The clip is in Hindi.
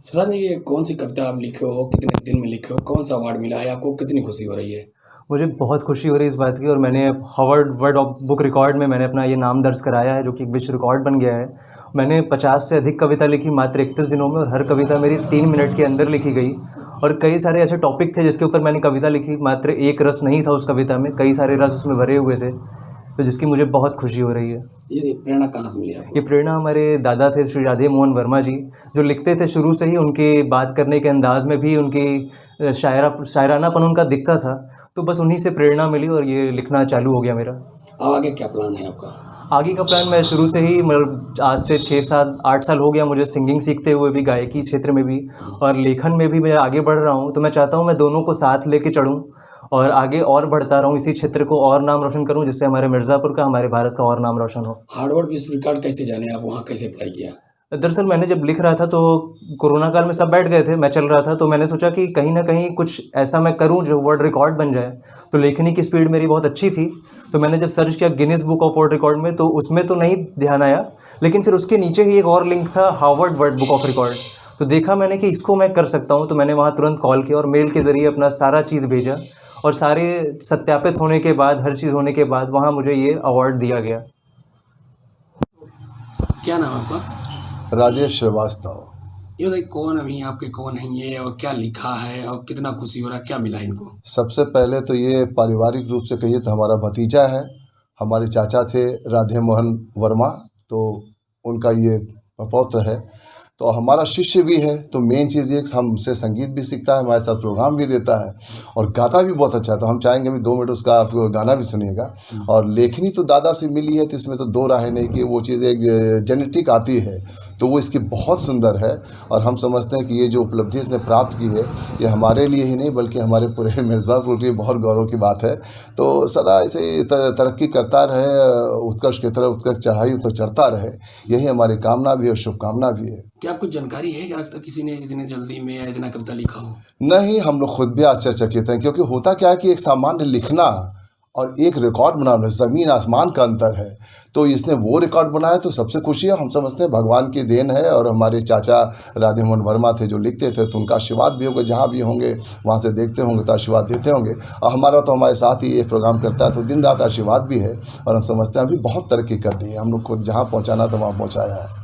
शशांक, ये कौन सी कविता आप लिखे हो, कितने दिन में लिखे हो, कौन सा अवार्ड मिला है आपको, कितनी खुशी हो रही है? मुझे बहुत खुशी हो रही है इस बात की, और मैंने Harvard word of book record में मैंने अपना ये नाम दर्ज कराया है, जो कि एक विश्व रिकॉर्ड बन गया है। मैंने 50 से अधिक कविता लिखी मात्र 31 दिनों में, और हर कविता मेरी 3 मिनट के अंदर लिखी गई। और कई सारे ऐसे टॉपिक थे जिसके ऊपर मैंने कविता लिखी, मात्र एक रस नहीं था उस कविता में, कई सारे रस उसमें भरे हुए थे, तो जिसकी मुझे बहुत खुशी हो रही है। ये प्रेरणा कहाँ से मिली आपको? ये प्रेरणा हमारे दादा थे श्री राधे मोहन वर्मा जी, जो लिखते थे शुरू से ही। उनके बात करने के अंदाज़ में भी उनकी शायरानापन उनका दिखता था, तो बस उन्हीं से प्रेरणा मिली और ये लिखना चालू हो गया मेरा। अब आगे क्या प्लान है आपका? आगे का प्लान, मैं शुरू से ही मतलब आज से 6 साल 8 साल हो गया मुझे सिंगिंग सीखते हुए भी, गायकी क्षेत्र में भी और लेखन में भी मैं आगे बढ़ रहा हूँ। तो मैं चाहता हूँ मैं दोनों को साथ लेके चलूँ और आगे और बढ़ता रहूँ, इसी क्षेत्र को और नाम रोशन करूँ, जिससे हमारे मिर्ज़ापुर का, हमारे भारत का और नाम रोशन हो। हार्वर्ड विश्व रिकॉर्ड कैसे जाने, आप वहाँ कैसे अप्लाई किया? दरअसल मैंने जब लिख रहा था तो कोरोना काल में सब बैठ गए थे, मैं चल रहा था, तो मैंने सोचा कि कहीं ना कहीं कुछ ऐसा मैं करूं जो वर्ल्ड रिकॉर्ड बन जाए। तो लेखनी की स्पीड मेरी बहुत अच्छी थी, तो मैंने जब सर्च किया Guinness book of world record में, तो उसमें तो नहीं ध्यान आया, लेकिन फिर उसके नीचे ही एक और लिंक था, Harvard world book of record. तो देखा मैंने कि इसको मैं कर सकता हूँ, तो मैंने वहाँ तुरंत कॉल किया और मेल के ज़रिए अपना सारा चीज़ भेजा, और सारे सत्यापित होने के बाद, हर चीज़ होने के बाद वहाँ मुझे ये अवार्ड दिया गया। क्या नाम है आपका? राजेश श्रीवास्तव। ये बताइए, कौन अभी आपके कौन है ये, और क्या लिखा है, और कितना खुशी हो रहा है, क्या मिला इनको? सबसे पहले तो ये पारिवारिक रूप से कहिए तो हमारा भतीजा है। हमारे चाचा थे राधे मोहन वर्मा, तो उनका ये पौत्र है, तो हमारा शिष्य भी है। तो मेन चीज़ ये हमसे संगीत भी सीखता है, हमारे साथ प्रोग्राम भी देता है और गाता भी बहुत अच्छा है। तो हम चाहेंगे अभी 2 मिनट उसका आप गाना भी सुनिएगा। और लेखनी तो दादा से मिली है, तो इसमें तो दो राहें नहीं कि वो चीज़ एक जेनेटिक आती है, तो वो इसकी बहुत सुंदर है। और हम समझते हैं कि ये जो उपलब्धि इसने प्राप्त की है, ये हमारे लिए ही नहीं बल्कि हमारे पूरे मिर्ज़ापुर के लिए बहुत गौरव की बात है। तो सदा ऐसे तरक्की करता रहे, उत्कर्ष की तरफ उत्कर्ष चढ़ाई तो चढ़ता रहे, यही हमारी कामना भी है और शुभकामना भी है। क्या आपको जानकारी है कि आज तक किसी ने इतने जल्दी में या इतना कविता लिखा हो? नहीं, हम लोग खुद भी आश्चर्यचकित हैं, क्योंकि होता क्या है कि एक सामान्य लिखना और एक रिकॉर्ड बनाना ज़मीन आसमान का अंतर है। तो इसने वो रिकॉर्ड बनाया, तो सबसे खुशी है। हम समझते हैं भगवान की देन है, और हमारे चाचा राधे मोहन वर्मा थे जो लिखते थे, तो उनका आशीर्वाद भी होगा, जहाँ भी होंगे वहाँ से देखते होंगे तो आशीर्वाद देते होंगे। और हमारा तो हमारे साथ ही ये प्रोग्राम करता है, तो दिन रात आशीर्वाद भी है। और हम समझते हैं अभी बहुत तरक्की करनी है, हम लोग को जहाँ पहुँचाना था वहाँ पहुँचाया है।